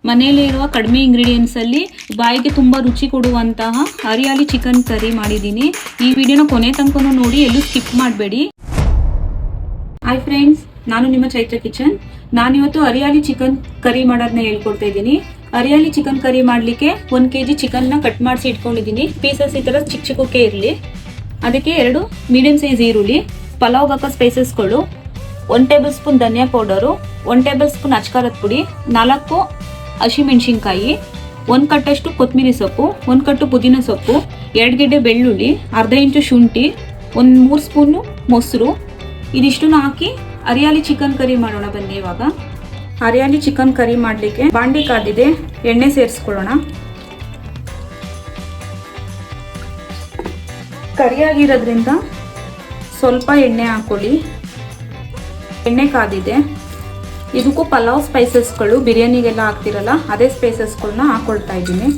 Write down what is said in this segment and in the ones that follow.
ಮನೆಯಲ್ಲಿ ಇರುವ ಕಡಿಮೆ ಇಂಗ್ರೀಡಿಯೆಂಟ್ಸಲ್ಲಿ ಬಾಯಿಗೆ ತುಂಬ ರುಚಿ ಕೊಡುವಂತಹ ಹರಿಯಾಲಿ ಚಿಕನ್ ಕರಿ ಮಾಡಿದ್ದೀನಿ. ಈ ವಿಡಿಯೋನ ಕೊನೆ ತನಕ ನೋಡಿ, ಎಲ್ಲೂ ಸ್ಕಿಪ್ ಮಾಡಬೇಡಿ. ಹಾಯ್ ಫ್ರೆಂಡ್ಸ್, ನಾನು ನಿಮ್ಮ ಚೈತ್ರ ಕಿಚನ್. ನಾನಿವತ್ತು ಹರಿಯಾಲಿ ಚಿಕನ್ ಕರಿ ಮಾಡೋದನ್ನ ಹೇಳ್ಕೊಡ್ತಾ ಇದ್ದೀನಿ. ಹರಿಯಾಲಿ ಚಿಕನ್ ಕರಿ ಮಾಡಲಿಕ್ಕೆ 1 kg ಚಿಕನ್ನ ಕಟ್ ಮಾಡಿಸಿ ಇಟ್ಕೊಂಡಿದ್ದೀನಿ. ಪೀಸಸ್ ಈ ಥರ ಚಿಕ್ಕ ಚಿಕ್ಕಕ್ಕೆ ಇರಲಿ. ಅದಕ್ಕೆ 2 ಮೀಡಿಯಂ ಸೈಜ್ ಈರುಳ್ಳಿ, ಪಲಾವ್ಗೆ ಹಾಕೋ ಸ್ಪೈಸಸ್ಗಳು, 1 ಟೇಬಲ್ ಸ್ಪೂನ್ ಧನಿಯಾ ಪೌಡರು, 1 ಟೇಬಲ್ ಸ್ಪೂನ್ ಅಚ್ಕಾರದ ಪುಡಿ, 4 ಹಸಿಮೆಣಸಿನ್ಕಾಯಿ, 1 ಕಟ್ಟಷ್ಟು ಕೊತ್ತಂಬರಿ ಸೊಪ್ಪು, 1 ಕಟ್ಟು ಪುದೀನ ಸೊಪ್ಪು, 2 ಗೆಡ್ಡೆ ಬೆಳ್ಳುಳ್ಳಿ, ಅರ್ಧ ಇಂಚು ಶುಂಠಿ, 3 ಸ್ಪೂನು ಮೊಸರು. ಇದಿಷ್ಟನ್ನು ಹಾಕಿ ಹರಿಯಾಲಿ ಚಿಕನ್ ಕರಿ ಮಾಡೋಣ ಬನ್ನಿ. ಇವಾಗ ಹರಿಯಾಲಿ ಚಿಕನ್ ಕರಿ ಮಾಡಲಿಕ್ಕೆ ಬಾಂಡೆ ಕಾದಿದೆ, ಎಣ್ಣೆ ಸೇರಿಸ್ಕೊಳ್ಳೋಣ. ಕರಿಯಾಗಿರೋದ್ರಿಂದ ಸ್ವಲ್ಪ ಎಣ್ಣೆ ಹಾಕೊಳ್ಳಿ. ಎಣ್ಣೆ ಕಾದಿದೆ. ಇದಕ್ಕೂ ಪಲಾವ್ ಸ್ಪೈಸಸ್ಗಳು ಬಿರಿಯಾನಿಗೆಲ್ಲ ಹಾಕ್ತಿರಲ್ಲ, ಅದೇ ಸ್ಪೈಸಸ್ಗಳನ್ನ ಹಾಕೊಳ್ತಾ ಇದ್ದೀನಿ.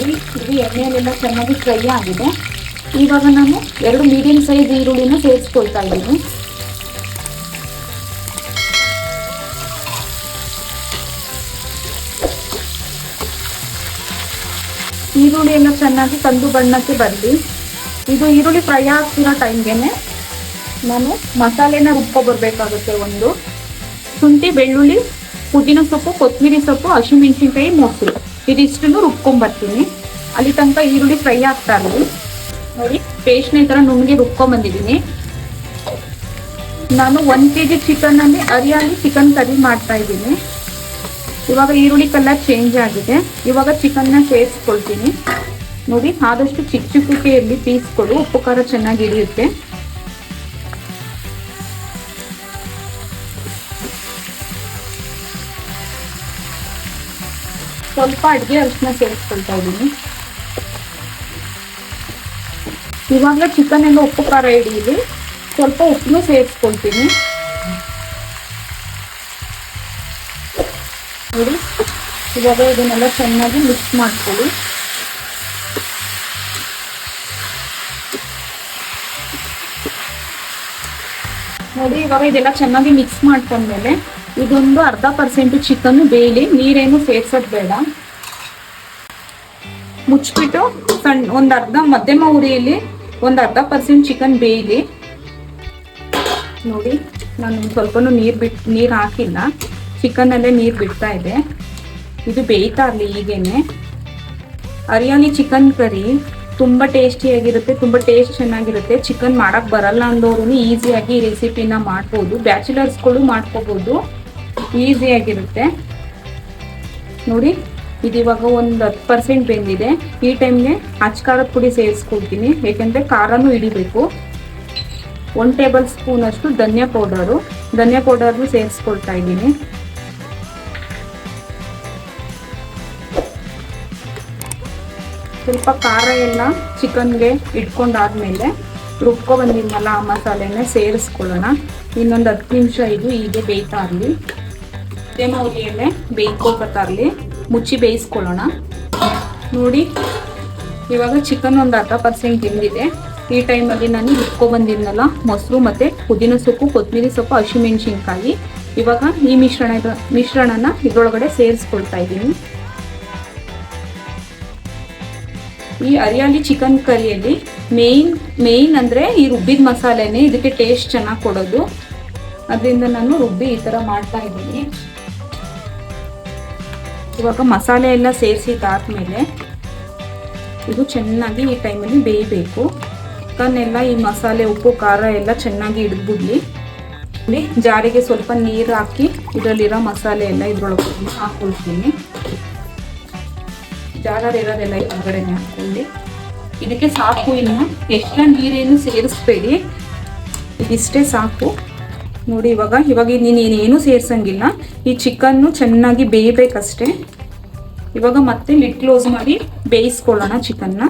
ಇದು ಎಣ್ಣೆಯಲ್ಲೆಲ್ಲ ಚೆನ್ನಾಗಿ ಫ್ರೈ ಆಗಿದೆ. ಇವಾಗ ನಾನು 2 ಮೀಡಿಯಂ ಸೈಜ್ ಈರುಳ್ಳಿನ ಸೇರಿಸ್ಕೊಳ್ತಾ ಇದ್ದೀನಿ. ಈರುಳ್ಳಿ ಎಲ್ಲ ಚೆನ್ನಾಗಿ ಕಂದು ಬಣ್ಣಕ್ಕೆ ಬರಲಿ. ಇದು ಈರುಳ್ಳಿ ಫ್ರೈ ಆಗ್ತಿರೋ ಟೈಮ್ಗೆನೆ ನಾನು ಮಸಾಲೆನ ರುಬ್ಕೊಬರ್ಬೇಕಾಗುತ್ತೆ. 1 ಶುಂಠಿ, ಬೆಳ್ಳುಳ್ಳಿ, ಪುದೀನ ಸೊಪ್ಪು, ಕೊತ್ತಂಬರಿ ಸೊಪ್ಪು, ಹಸಿಮೆಣಸಿನ್ಕಾಯಿ, ಮೊಸರು, ಇದಿಷ್ಟನ್ನು ರುಬ್ಕೊಂಬರ್ತೀನಿ. ಅಲ್ಲಿ ತನಕ ಈರುಳ್ಳಿ ಫ್ರೈ ಆಗ್ತಾ ಇರಲಿ. ನೋಡಿ, ಪೇಸ್ಟ್ನ ಈ ಥರ ನುಣ್ಣಗೆ ರುಬ್ಕೊಂಬಂದಿದ್ದೀನಿ. ನಾನು 1 kg ಚಿಕನಲ್ಲಿ ಹರಿಯಾಲಿ ಚಿಕನ್ ಕರಿ ಮಾಡ್ತಾ ಇದ್ದೀನಿ. ಇವಾಗ ಈರುಳ್ಳಿ ಕಲರ್ ಚೇಂಜ್ ಆಗಿದೆ. ಇವಾಗ ಚಿಕನ್ನ ಸೇರಿಸ್ಕೊಳ್ತೀನಿ. ನೋಡಿ, ಆದಷ್ಟು ಚಿಕ್ಕ ಚಿಕ್ಕಕ್ಕೆ ಇರಲಿ ಪೀಸ್ಗಳು, ಉಪ್ಪು ಖಾರ ಚೆನ್ನಾಗಿ ಹಿಡಿಯುತ್ತೆ. ಸ್ವಲ್ಪ ಅಡುಗೆ ಅರಿಶಿನ ಸೇರಿಸ್ಕೊಳ್ತಾ ಇದ್ದೀನಿ. ಇವಾಗಲೇ ಚಿಕನ್ ಎಲ್ಲ ಉಪ್ಪು ಖಾರ ಹಿಡಿಯಿರಿ. ಸ್ವಲ್ಪ ಉಪ್ಪನ್ನು ಸೇರಿಸ್ಕೊಳ್ತೀನಿ. ನೋಡಿ, ಇವಾಗ ಇದನ್ನೆಲ್ಲ ಚೆನ್ನಾಗಿ ಮಿಕ್ಸ್ ಮಾಡ್ಕೊಳ್ಳಿ. ನೋಡಿ, ಇವಾಗ ಇದೆಲ್ಲ ಚೆನ್ನಾಗಿ ಮಿಕ್ಸ್ ಮಾಡ್ಕೊಂಡ್ಮೇಲೆ ಇದೊಂದು 0.5% ಚಿಕನ್ ಬೇಯಲಿ. ನೀರೇನು ಸೇರ್ಸೋದು ಬೇಡ. ಮುಚ್ಚಿಬಿಟ್ಟು ಮಧ್ಯಮ ಉರಿಯಲ್ಲಿ 0.5% ಚಿಕನ್ ಬೇಯಲಿ. ನೋಡಿ, ನಾನು ಸ್ವಲ್ಪನೂ ನೀರು ಹಾಕಿಲ್ಲ. ಚಿಕನ್ನಲ್ಲೇ ನೀರು ಬಿಡ್ತಾ ಇದೆ. ಇದು ಬೇಯ್ತಾ ಇರಲಿ. ಹೀಗೇನೆ ಹರಿಯಾಲಿ ಚಿಕನ್ ಕರಿ ತುಂಬ ಟೇಸ್ಟಿಯಾಗಿರುತ್ತೆ, ತುಂಬ ಟೇಸ್ಟ್ ಚೆನ್ನಾಗಿರುತ್ತೆ. ಚಿಕನ್ ಮಾಡೋಕ್ಕೆ ಬರಲ್ಲ ಅಂದವರು ಈಸಿಯಾಗಿ ಈ ರೆಸಿಪಿನ ಮಾಡ್ಬೋದು. ಬ್ಯಾಚುಲರ್ಸ್ಗಳು ಮಾಡ್ಕೋಬೋದು, ಈಸಿಯಾಗಿರುತ್ತೆ. ನೋಡಿ, ಇದು ಇವಾಗ 10% ಬೆಂದಿದೆ. ಈ ಟೈಮ್ಗೆ ಅಚ್ಕಾರದ ಪುಡಿ ಸೇರಿಸ್ಕೊಳ್ತೀನಿ, ಏಕೆಂದರೆ ಖಾರನೂ ಹಿಡಿಬೇಕು. 1 ಟೇಬಲ್ ಸ್ಪೂನ್ ಅಷ್ಟು ಧನಿಯಾ ಪೌಡರ್ನು ಸೇರಿಸ್ಕೊಳ್ತಾ ಇದ್ದೀನಿ. ಸ್ವಲ್ಪ ಖಾರ ಎಲ್ಲ ಚಿಕನ್ಗೆ ಇಟ್ಕೊಂಡಾದ್ಮೇಲೆ ರುಬ್ಕೊಬಂದಿದ್ನಲ್ಲ ಆ ಮಸಾಲೆನ ಸೇರಿಸ್ಕೊಳ್ಳೋಣ. ಇನ್ನೊಂದು 10 ನಿಮಿಷ ಇದು ಹೀಗೆ ಬೇಯ್ತಾ ಇರಲಿ. ಮಧ್ಯಮ ಉರಿಯಲ್ಲೇ ಬೇಯ್ಕೊಳ್ತಾ ಇರಲಿ. ಮುಚ್ಚಿ ಬೇಯಿಸ್ಕೊಳ್ಳೋಣ. ನೋಡಿ, ಇವಾಗ ಚಿಕನ್ 0.5% ಬೆಂದಿದೆ. ಈ ಟೈಮಲ್ಲಿ ನಾನು ರುಬ್ಕೊಬಂದಿದ್ನಲ್ಲ ಮೊಸರು ಮತ್ತು ಪುದೀನ ಸೊಪ್ಪು, ಕೊತ್ತಂಬರಿ ಸೊಪ್ಪು, ಹಸಿಮೆಣಸಿನ್ಕಾಯಿ, ಇವಾಗ ಈ ಮಿಶ್ರಣನ ಇದರೊಳಗಡೆ ಸೇರಿಸ್ಕೊಳ್ತಾ ಇದ್ದೀನಿ. ಈ ಹರಿಯಾಲಿ ಚಿಕನ್ ಕರಿಯಲ್ಲಿ ಮೇಯ್ನ್ ಅಂದರೆ ಈ ರುಬ್ಬಿದ ಮಸಾಲೆನೇ ಇದಕ್ಕೆ ಟೇಸ್ಟ್ ಚೆನ್ನಾಗಿ ಕೊಡೋದು. ಅದರಿಂದ ನಾನು ರುಬ್ಬಿ ಈ ಥರ ಮಾಡ್ತಾ ಇದ್ದೀನಿ. ಇವಾಗ ಮಸಾಲೆ ಎಲ್ಲ ಸೇರಿಸಿದಾದ್ಮೇಲೆ ಇದು ಚೆನ್ನಾಗಿ ಈ ಟೈಮಲ್ಲಿ ಬೇಯಬೇಕು. ಚಿಕನ್ ಎಲ್ಲ ಈ ಮಸಾಲೆ, ಉಪ್ಪು, ಖಾರ ಎಲ್ಲ ಚೆನ್ನಾಗಿ ಹಿಡಿದ್ಬಿಡ್ಲಿ. ಜಾರಿಗೆ ಸ್ವಲ್ಪ ನೀರು ಹಾಕಿ ಇದರಲ್ಲಿರೋ ಮಸಾಲೆ ಎಲ್ಲ ಇದ್ರೊಳಗೆ ಹಾಕ್ಕೊಳ್ತೀನಿ. ಜಾರಲ್ಲಿರೋದೆಲ್ಲ ಹೊರಗಡೆನೆ ಹಾಕ್ಕೊಂಡು ಇದಕ್ಕೆ ಸಾಕು. ಇನ್ನು ಎಕ್ಸ್ಟ್ರಾ ನೀರೇನು ಸೇರಿಸ್ಬೇಡಿ, ಇದಿಷ್ಟೇ ಸಾಕು. ನೋಡಿ, ಇವಾಗ ನೀನೇನು ಸೇರ್ಸಂಗಿಲ್ಲ. ಈ ಚಿಕನ್ನು ಚೆನ್ನಾಗಿ ಬೇಯಬೇಕಷ್ಟೇ. ಇವಾಗ ಮತ್ತೆ ಲಿಡ್ ಕ್ಲೋಸ್ ಮಾಡಿ ಬೇಯಿಸ್ಕೊಳ್ಳೋಣ ಚಿಕನ್ನ.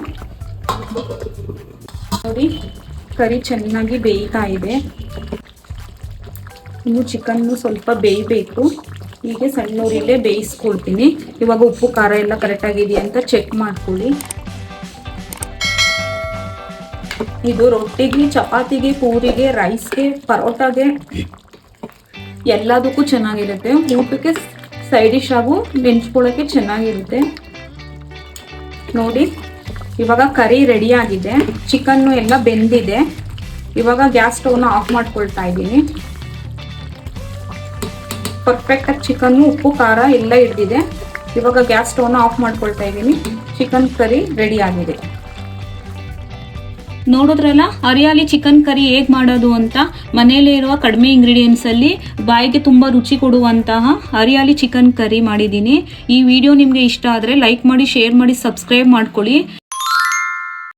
ನೋಡಿ, ಕರಿ ಚೆನ್ನಾಗಿ ಬೇಯ್ತಾ ಇದೆ. ಇನ್ನು ಚಿಕನ್ನು ಸ್ವಲ್ಪ ಬೇಯಬೇಕು. ಹೀಗೆ ಸಣ್ಣ ಉರಿಯಲ್ಲೇ ಬೇಯಿಸ್ಕೊಳ್ತೀನಿ. ಇವಾಗ ಉಪ್ಪು ಖಾರ ಎಲ್ಲ ಕರೆಕ್ಟಾಗಿದೆಯಾ ಅಂತ ಚೆಕ್ ಮಾಡ್ಕೊಳ್ಳಿ. ಇದು ರೊಟ್ಟಿಗೆ, ಚಪಾತಿಗೆ, ಪೂರಿಗೆ, ರೈಸ್ಗೆ, ಪರೋಟಾಗೆ ಎಲ್ಲದಕ್ಕೂ ಚೆನ್ನಾಗಿರುತ್ತೆ. ಊಟಕ್ಕೆ ಸೈಡ್ ಡಿಶ್ ಆಗು ನೆಂಚ್ಕೊಳ್ಳೋಕ್ಕೆ ಚೆನ್ನಾಗಿರುತ್ತೆ ನೋಡಿ. ಇವಾಗ ಕರಿ ರೆಡಿ ಆಗಿದೆ, ಚಿಕನ್ನು ಎಲ್ಲ ಬೆಂದಿದೆ. ಇವಾಗ ಗ್ಯಾಸ್ ಸ್ಟವ್ನ ಆಫ್ ಮಾಡ್ಕೊಳ್ತಾ ಇದ್ದೀನಿ. ಪರ್ಫೆಕ್ಟಾಗಿ ಚಿಕನ್ನು ಉಪ್ಪು ಖಾರ ಎಲ್ಲ ಹಿಡಿದಿದೆ. ಇವಾಗ ಗ್ಯಾಸ್ ಸ್ಟವ್ನ ಆಫ್ ಮಾಡ್ಕೊಳ್ತಾ ಇದ್ದೀನಿ. ಚಿಕನ್ ಕರಿ ರೆಡಿ ಆಗಿದೆ. ನೋಡಿದ್ರಲ್ಲ ಹರಿಯಾಲಿ ಚಿಕನ್ ಕರಿ ಹೇಗೆ ಮಾಡೋದು ಅಂತ. ಮನೆಯಲ್ಲೇ ಇರುವ ಕಡಿಮೆ ಇಂಗ್ರೀಡಿಯೆಂಟ್ಸಲ್ಲಿ ಬಾಯಿಗೆ ತುಂಬ ರುಚಿ ಕೊಡುವಂತಹ ಹರಿಯಾಲಿ ಚಿಕನ್ ಕರಿ ಮಾಡಿದ್ದೀನಿ. ಈ ವಿಡಿಯೋ ನಿಮಗೆ ಇಷ್ಟ ಆದರೆ ಲೈಕ್ ಮಾಡಿ, ಶೇರ್ ಮಾಡಿ, ಸಬ್ಸ್ಕ್ರೈಬ್ ಮಾಡ್ಕೊಳ್ಳಿ.